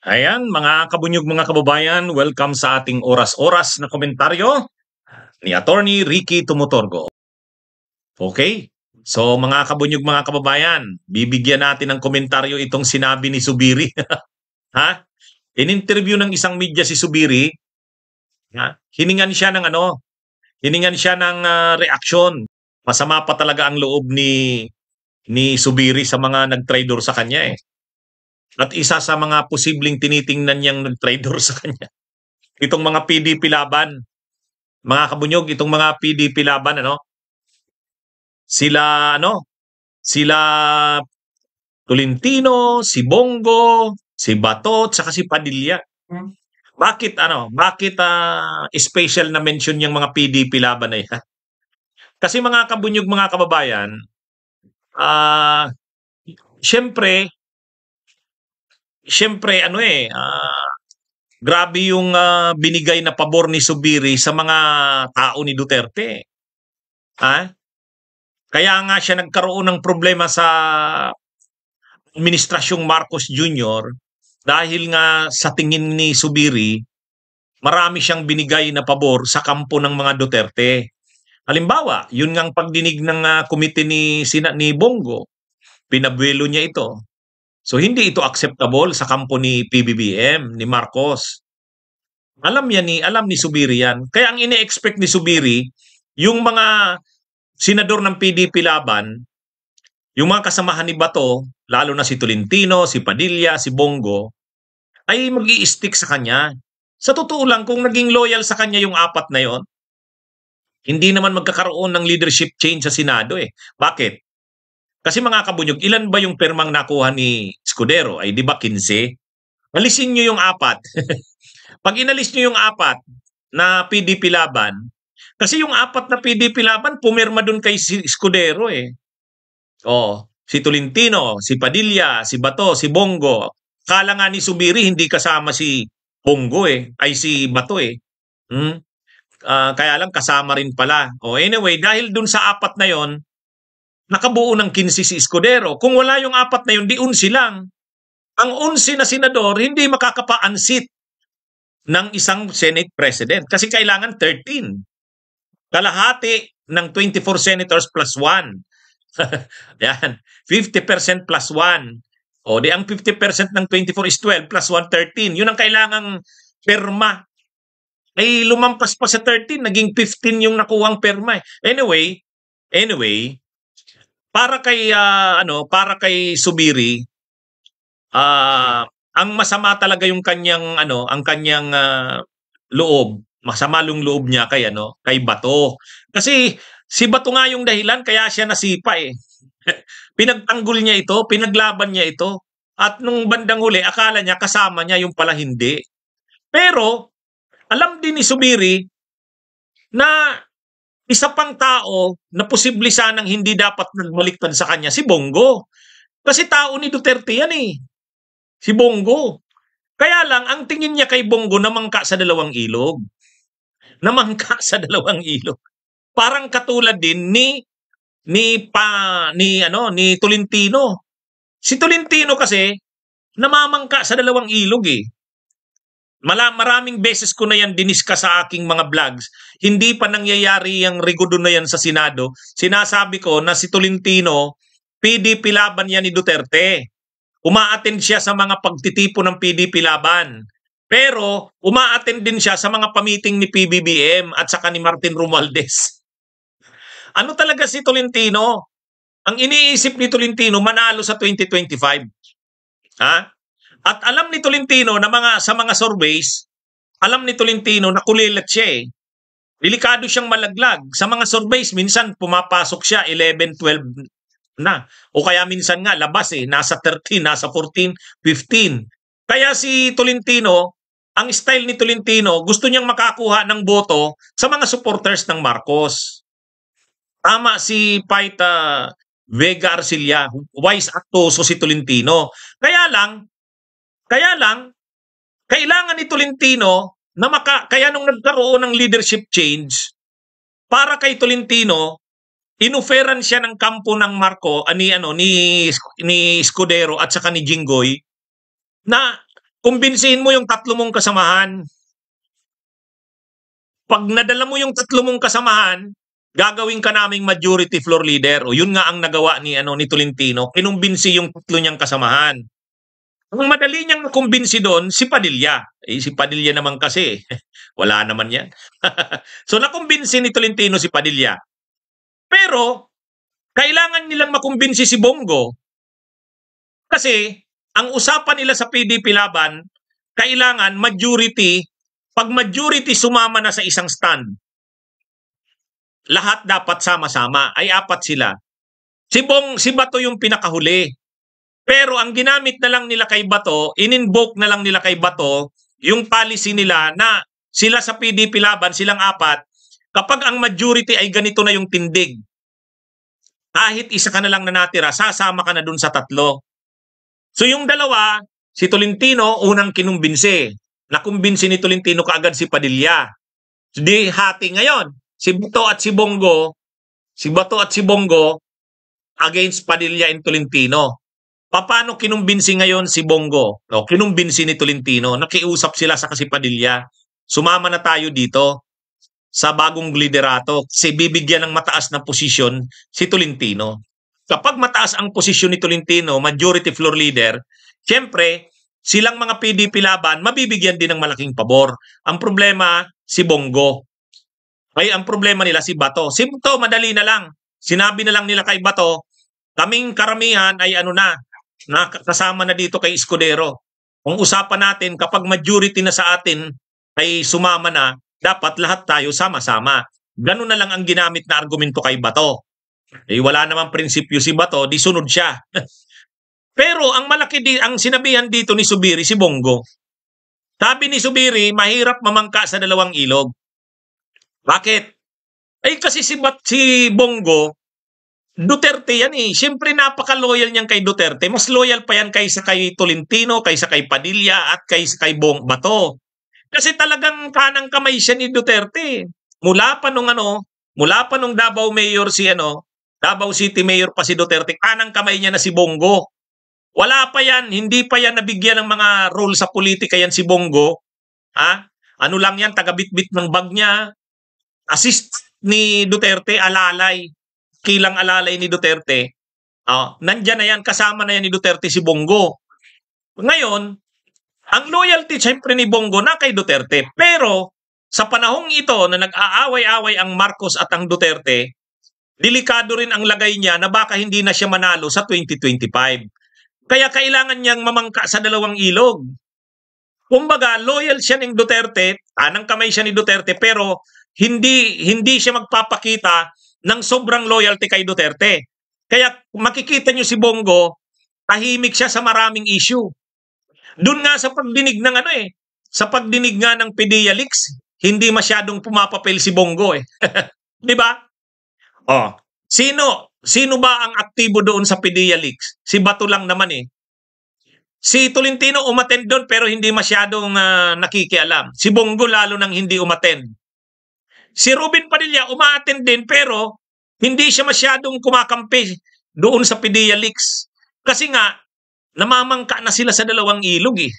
Ayan, mga kabunyog mga kababayan, welcome sa ating oras-oras na komentaryo ni Attorney Ricky Tumutorgo. Okay? So mga kabunyog mga kababayan, bibigyan natin ng komentaryo itong sinabi ni Subiri. Ha? In-interview ng isang media si Subiri, ha? Hiningan siya ng reaksyon. Masama pa talaga ang loob ni Subiri sa mga nag-traitor sa kanya eh. At isa sa mga posibleng tinitingnan niyang nag-traitor sa kanya, itong mga PDP laban. Mga kabunyog, itong mga PDP laban, sila Tolentino, si Bongo, si Bato, at saka si Padilla. Bakit special na mention yung mga PDP laban na yan? Kasi mga kabunyog, mga kababayan, ah, syempre, grabe yung binigay na pabor ni Subiri sa mga tao ni Duterte. Ha? Kaya nga siya nagkaroon ng problema sa administrasyong Marcos Jr. dahil nga sa tingin ni Subiri, marami siyang binigay na pabor sa kampo ng mga Duterte. Halimbawa, yun ngang pagdinig ng komite ni Bongo, pinabuelo niya ito. So hindi ito acceptable sa kampo ni PBBM, ni Marcos. Alam ni Subiri yan. Kaya ang ine-expect ni Subiri, yung mga senador ng PDP laban, yung mga kasamahan ni Bato, lalo na si Tolentino, si Padilla, si Bongo, ay mag-i-stick sa kanya. Sa totoo lang, kung naging loyal sa kanya yung apat na yon, hindi naman magkakaroon ng leadership change sa Senado eh. Bakit? Kasi mga kabunyog, ilan ba yung permang nakuha ni Escudero? Ay di ba 15? Alisin nyo yung apat. Pag inalis nyo yung apat na PDP laban, kasi yung apat na PDP laban, pumirma dun kay si Escudero eh. Oh, si Tolentino, si Padilla, si Bato, si Bongo. Kala nga ni Subiri hindi kasama si Bongo eh, ay si Bato eh. Hmm? Kaya lang kasama rin pala. Oh, anyway, dahil dun sa apat na yon, nakabuo ng 15 si Escudero. Kung wala yung apat na yon, di 11 lang. Ang 11 na senador hindi makakapa-unseat ng isang Senate President kasi kailangan 13. Kalahati ng 24 senators plus 1. Yan, 50% plus 1. O di ang 50% ng 24 is 12 plus 1, 13. Yun ang kailangang perma. Ay lumampas pa sa 13, naging 15 yung nakuhang perma. Anyway, para kay Subiri, ang masama talaga yung kanyang loob. Masama yung loob niya kay Bato. Kasi si Bato nga yung dahilan kaya siya nasipa eh. Pinagtanggol niya ito, pinaglaban niya ito. At nung bandang huli, akala niya kasama niya, yung pala hindi. Pero, alam din ni Subiri na isa pang tao na posible sanang hindi dapat nagbaliktad sa kanya, si Bongo. Kasi tao ni Duterte yan eh. Si Bongo. Kaya lang, ang tingin niya kay Bongo namangka sa dalawang ilog. Namangka sa dalawang ilog. Parang katulad din ni Tolentino. Si Tolentino kasi namamangka sa dalawang ilog eh. Maraming beses ko na yan diniska sa aking mga vlogs. Hindi pa nangyayari yung regodo na yan sa Senado. Sinasabi ko na si Tolentino, PDP laban yan ni Duterte. Umaattend siya sa mga pagtitipo ng PDP laban. Pero umaattend din siya sa mga pamiting ni PBBM at saka ni Martin Romualdez. Ano talaga si Tolentino? Ang iniisip ni Tolentino, manalo sa 2025. Ha? At alam ni Tolentino na sa mga surveys, alam ni Tolentino na kulilat siya eh. Delikado siyang malaglag. Sa mga surveys, minsan pumapasok siya 11, 12 na. O kaya minsan nga labas eh, nasa 13, nasa 14, 15. Kaya si Tolentino, ang style ni Tolentino, gusto niyang makakuha ng boto sa mga supporters ng Marcos. Tama si Paita Vega Arcilla, wise actoso si Tolentino. Kaya lang, kailangan ni Tolentino na kaya nung nagkaroon ng leadership change, para kay Tolentino, inoferan siya ng kampo ng ni Escudero at saka ni Jinggoy na kumbinsihin mo yung 3 mong kasamahan. Pag nadala mo yung 3 mong kasamahan, gagawin ka naming majority floor leader. O yun nga ang nagawa ni Tolentino, kinumbinsi yung 3 niyang kasamahan. Ang madali niyang nakumbinsi doon, si Padilla. Si Padilla naman kasi, wala naman yan. So nakumbinsi ni Tolentino si Padilla. Pero, kailangan nilang makumbinsi si Bongo. Kasi, ang usapan nila sa PDP Laban, kailangan majority, pag majority sumama na sa isang stand, lahat dapat sama-sama, ay 4 sila. Si Bato yung pinakahuli. Pero ang ginamit na lang nila kay Bato, in-invoke na lang nila kay Bato, yung policy nila na sila sa PDP Laban, silang 4, kapag ang majority ay ganito na yung tindig, kahit isa ka na lang na natira, sasama ka na dun sa 3. So yung dalawa, si Tolentino, unang kinumbinsi. Nakumbinsi ni Tolentino kaagad si Padilla. So di hati ngayon, si Bato at si Bongo against Padilla and Tolentino. Paano kinumbinsi ngayon si Bongo? O, kinumbinsi ni Tolentino. Nakiusap sila sa kasi Padilla. Sumama na tayo dito sa bagong liderato kasi bibigyan ng mataas na posisyon si Tolentino. Kapag mataas ang posisyon ni Tolentino, majority floor leader, siyempre, silang mga PDP Laban, mabibigyan din ng malaking pabor. Ang problema, si Bongo. Ay, ang problema nila si Bato. Si Bato, madali na lang. Sinabi na lang nila kay Bato, kaming karamihan ay kasama na dito kay Escudero. Kung usapan natin, kapag majority na sa atin ay sumama na, dapat lahat tayo sama-sama. Ganun na lang ang ginamit na argumento kay Bato. Wala namang prinsipyo si Bato, di sunod siya. Pero ang ang sinabihan dito ni Zubiri, si Bongo. Sabi ni Zubiri, mahirap mamangka sa 2 ilog. Bakit? Kasi si Bongo, Duterte yan eh. Siyempre napaka-loyal niyan kay Duterte. Mas loyal pa yan kaysa kay Tolentino, kaysa kay Padilla, at kaysa kay Bato. Kasi talagang kanang kamay siya ni Duterte. Mula pa nung Davao Mayor Davao City Mayor pa si Duterte, kanang kamay niya na si Bongo. Wala pa yan, hindi pa yan nabigyan ng mga role sa politika yan si Bongo. Ano lang yan, taga-bit-bit ng bag niya. Assist ni Duterte, alalay. Kilang alalay ni Duterte, nandyan na yan, kasama na yan ni Duterte si Bongo. Ngayon, ang loyalty siyempre ni Bongo na kay Duterte. Pero sa panahong ito na nag-aaway-away ang Marcos at ang Duterte, delikado rin ang lagay niya na baka hindi na siya manalo sa 2025. Kaya kailangan niyang mamangka sa 2 ilog. Kumbaga, loyal siya ng Duterte, anang kamay siya ni Duterte, pero hindi siya magpapakita ng sobrang loyalty kay Duterte. Kaya makikita nyo si Bongo, tahimik siya sa maraming issue. Doon nga sa pagdinig ng sa pagdinig nga ng Padilla Leaks, hindi masyadong pumapapel si Bongo eh. Di ba? Sino ba ang aktibo doon sa Padilla Leaks? Si Bato lang naman eh. Si Tolentino umattend doon pero hindi masyadong nakikialam. Si Bongo lalo nang hindi umattend. Si Robin Padilla umaattend din pero hindi siya masyadong kumakampi doon sa Padilla Leaks. Kasi nga, namamangka na sila sa 2 ilog eh.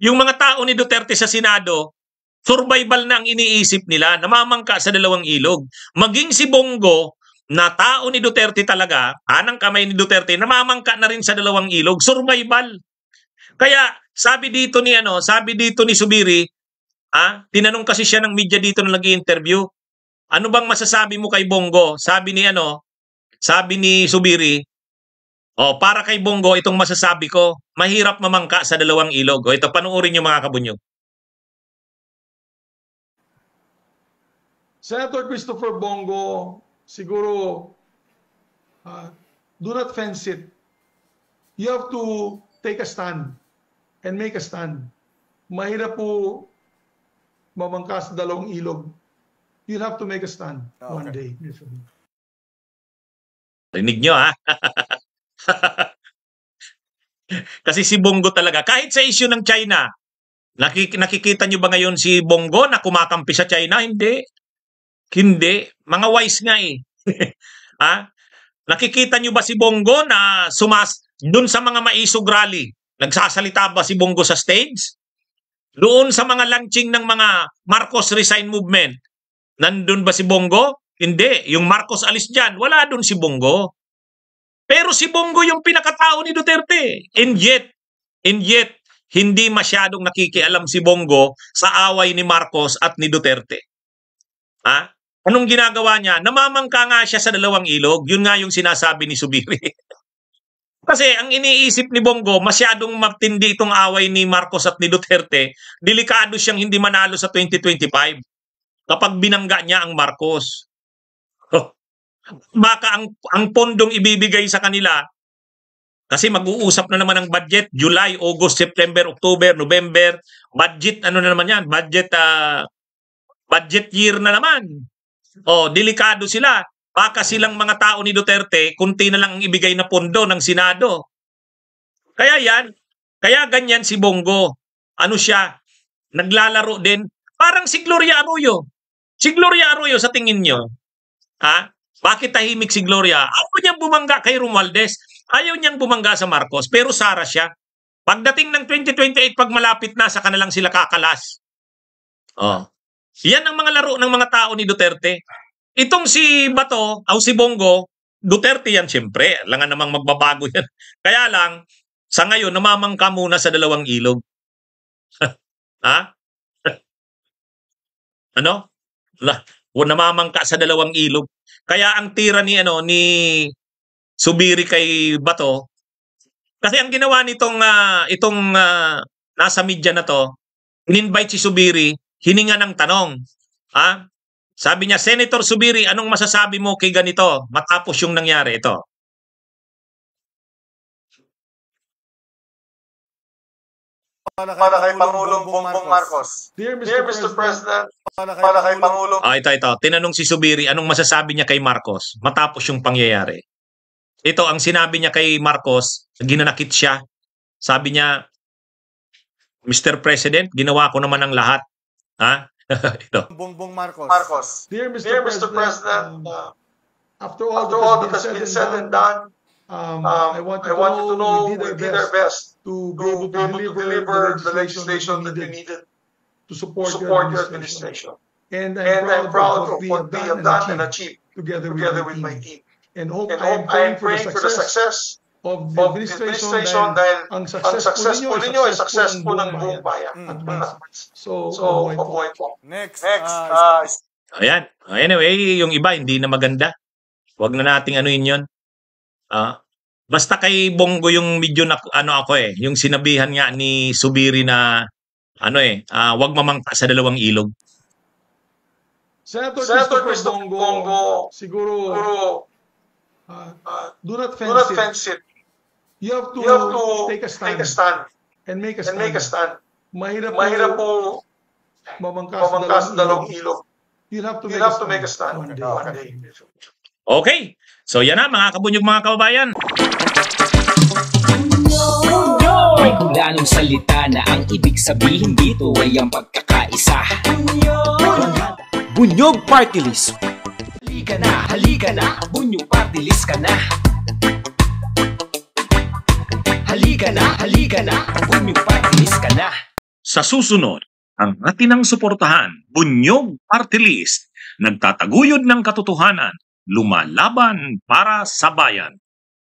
Yung mga tao ni Duterte sa Senado, survival na ang iniisip nila, namamangka sa 2 ilog. Maging si Bongo, na tao ni Duterte talaga, anang kamay ni Duterte, namamangka na rin sa 2 ilog, survival. Kaya sabi dito ni Zubiri, tinanong kasi siya ng media dito na nag-i-interview, ano bang masasabi mo kay Bongo? Sabi ni Zubiri, para kay Bongo, itong masasabi ko, mahirap mamangka sa 2 ilog. Ito, panuorin niyo mga kabunyog. Senator Christopher Bongo, siguro, do not fence it. You have to take a stand and make a stand. Mahirap po mamangka sa 2 ilog. You'll have to make a stand one day. Rinig nyo Kasi si Bongo talaga, kahit sa issue ng China, nakikita nyo ba ngayon si Bongo na kumakampi sa China? Hindi. Hindi. Mga wise nga eh. Nakikita nyo ba si Bongo na dun sa mga maisog rally? Nagsasalita ba si Bongo sa stage? Doon sa mga launching ng mga Marcos Resign Movement, nandun ba si Bongo? Hindi. Yung Marcos alis dyan, wala doon si Bongo. Pero si Bongo yung pinakatao ni Duterte. And yet, hindi masyadong nakikialam si Bongo sa away ni Marcos at ni Duterte. Ha? Anong ginagawa niya? Namamangka nga siya sa dalawang ilog. Yun nga yung sinasabi ni Subiri. Kasi ang iniisip ni Bongo, masyadong matindi itong away ni Marcos at ni Duterte. Delikado siyang hindi manalo sa 2025 kapag binangga niya ang Marcos. Baka ang pondong ibibigay sa kanila, kasi mag-uusap na naman ang budget, July, August, September, October, November, budget, ano na naman yan, budget year na naman. Delikado sila. Baka silang mga tao ni Duterte, kunti na lang ang ibigay na pondo ng Senado. Kaya ganyan si Bongo. Ano siya? Naglalaro din. Parang si Gloria Arroyo. Si Gloria Arroyo sa tingin nyo, ha? Bakit tahimik si Gloria? Ayaw niyang bumangga kay Romualdez. Ayaw niyang bumangga sa Marcos. Pero Sara siya. Pagdating ng 2028, pag malapit na, sa kanilang sila kakalas. Yan ang mga laro ng mga tao ni Duterte. Itong si Bato, o si Bongo, Duterte yan siyempre. Alangan namang magbabago yan. Kaya lang, sa ngayon, namamangka muna sa dalawang ilog. Ha? Ano? Namamangka sa dalawang ilog. Kaya ang tira ni Subiri kay Bato, kasi ang ginawa nitong nasa media na to, in-invite si Subiri, hininga ng tanong. Ha? Sabi niya, Senator Subiri, anong masasabi mo kay ganito matapos yung nangyari ito? Para kay Pangulong Bongbong Marcos. Dear Mr. President, para kay Pangulong... Ito. Tinanong si Subiri, anong masasabi niya kay Marcos matapos yung pangyayari? Ito, ang sinabi niya kay Marcos, ginanakit siya. Sabi niya, Mr. President, ginawa ko naman ang lahat. Ha? Ito. Bongbong Marcos. Dear Mr. President, after all that has been said and done, I want you to know we did our best to be able to deliver the legislation that we needed to support your administration. And I'm proud of what we have done and achieved together with my team. And I am praying for the success of the administration dahil ang successful ninyo ay successful ng buong bayan. So, point po. Next. Ayan. Anyway, yung iba hindi na maganda. Huwag na nating anuin yun. Basta kay Bongo yung medyo na yung sinabihan nga ni Subiri na wag mamangka sa dalawang ilog. Senator Christopher Bongo, siguro do not fence it. You have to take a stand and make a stand. Mahirap po mamangka sa dalawang ilog. You'll have to make a stand one day. Okay. So yan na mga kabunyog, mga kababayan. May kulanong salita na ang ibig sabihin dito ay ang pagkakaisa. Bunyog Party List. Halika na, Bunyog Party List ka na. Halika na, Bunyog Party List ka na. Sa susunod, ang atinang suportahan, Bunyog Party List, nagtataguyod ng katotohanan, lumalaban para sa bayan.